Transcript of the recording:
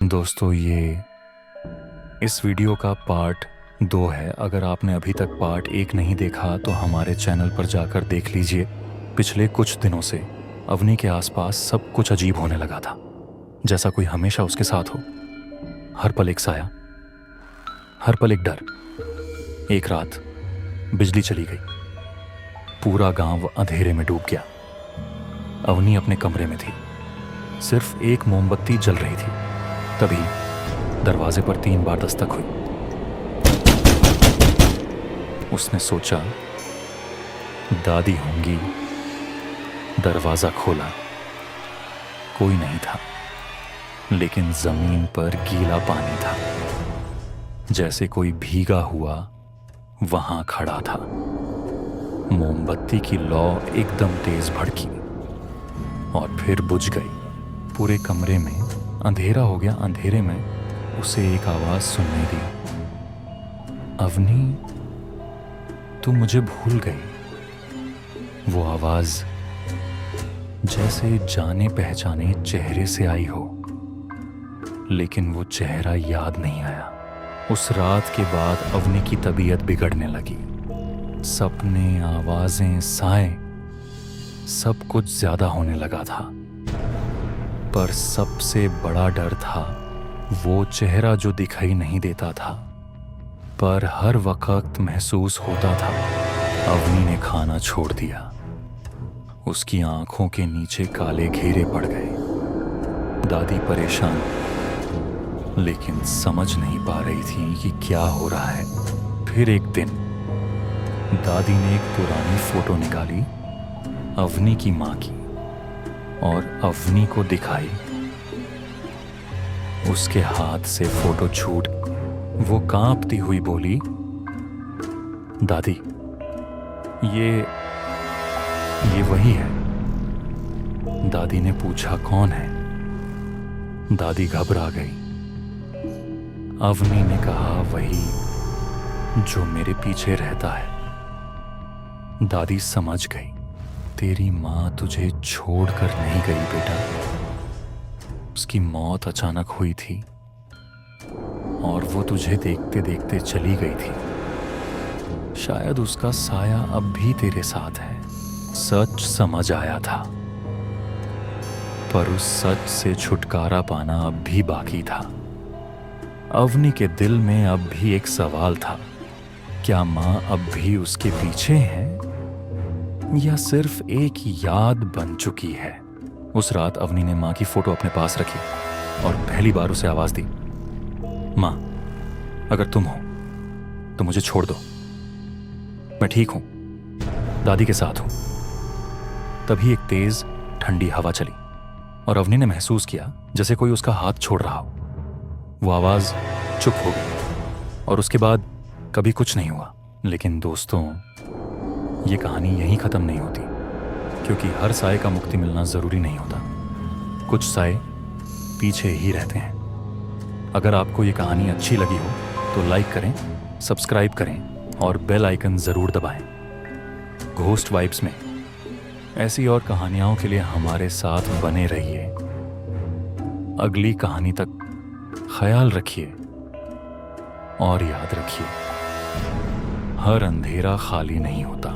दोस्तों, ये इस वीडियो का पार्ट 2 है। अगर आपने अभी तक पार्ट 1 नहीं देखा तो हमारे चैनल पर जाकर देख लीजिए। पिछले कुछ दिनों से अवनी के आसपास सब कुछ अजीब होने लगा था, जैसा कोई हमेशा उसके साथ हो। हर पल एक साया, हर पल एक डर। एक रात बिजली चली गई, पूरा गांव अंधेरे में डूब गया। अवनी अपने कमरे में थी, सिर्फ एक मोमबत्ती जल रही थी। तभी दरवाजे पर 3 बार दस्तक हुई। उसने सोचा दादी होंगी। दरवाजा खोला, कोई नहीं था, लेकिन जमीन पर गीला पानी था, जैसे कोई भीगा हुआ वहां खड़ा था। मोमबत्ती की लौ एकदम तेज भड़की और फिर बुझ गई। पूरे कमरे में अंधेरा हो गया। अंधेरे में उसे एक आवाज सुनने दी, अवनी, तू मुझे भूल गई। वो आवाज जैसे जाने पहचाने चेहरे से आई हो, लेकिन वो चेहरा याद नहीं आया। उस रात के बाद अवनी की तबीयत बिगड़ने लगी। सपने, आवाजें, साए, सब कुछ ज्यादा होने लगा था। पर सबसे बड़ा डर था वो चेहरा जो दिखाई नहीं देता था, पर हर वक्त महसूस होता था। अवनी ने खाना छोड़ दिया। उसकी आंखों के नीचे काले घेरे पड़ गए। दादी परेशान, लेकिन समझ नहीं पा रही थी कि क्या हो रहा है। फिर एक दिन दादी ने एक पुरानी फोटो निकाली अवनी की माँ की और अवनी को दिखाई। उसके हाथ से फोटो छूट वो कांपती हुई बोली, दादी, ये वही है। दादी ने पूछा, कौन है? दादी घबरा गई। अवनी ने कहा, वही जो मेरे पीछे रहता है। दादी समझ गई, तेरी माँ तुझे छोड़कर नहीं गई बेटा। उसकी मौत अचानक हुई थी और वो तुझे देखते देखते चली गई थी। शायद उसका साया अब भी तेरे साथ है। सच समझ आया था, पर उस सच से छुटकारा पाना अब भी बाकी था। अवनी के दिल में अब भी एक सवाल था, क्या माँ अब भी उसके पीछे है या सिर्फ एक याद बन चुकी है? उस रात अवनी ने माँ की फोटो अपने पास रखी और पहली बार उसे आवाज दी, माँ, अगर तुम हो तो मुझे छोड़ दो। मैं ठीक हूं, दादी के साथ हूं। तभी एक तेज ठंडी हवा चली और अवनी ने महसूस किया जैसे कोई उसका हाथ छोड़ रहा हो। वो आवाज चुप हो गई और उसके बाद कभी कुछ नहीं हुआ। लेकिन दोस्तों, ये कहानी यहीं खत्म नहीं होती, क्योंकि हर साए का मुक्ति मिलना जरूरी नहीं होता। कुछ साए पीछे ही रहते हैं। अगर आपको ये कहानी अच्छी लगी हो तो लाइक करें, सब्सक्राइब करें और बेल आइकन जरूर दबाएं। घोस्ट वाइब्स में ऐसी और कहानियों के लिए हमारे साथ बने रहिए। अगली कहानी तक ख्याल रखिए और याद रखिए, हर अंधेरा खाली नहीं होता।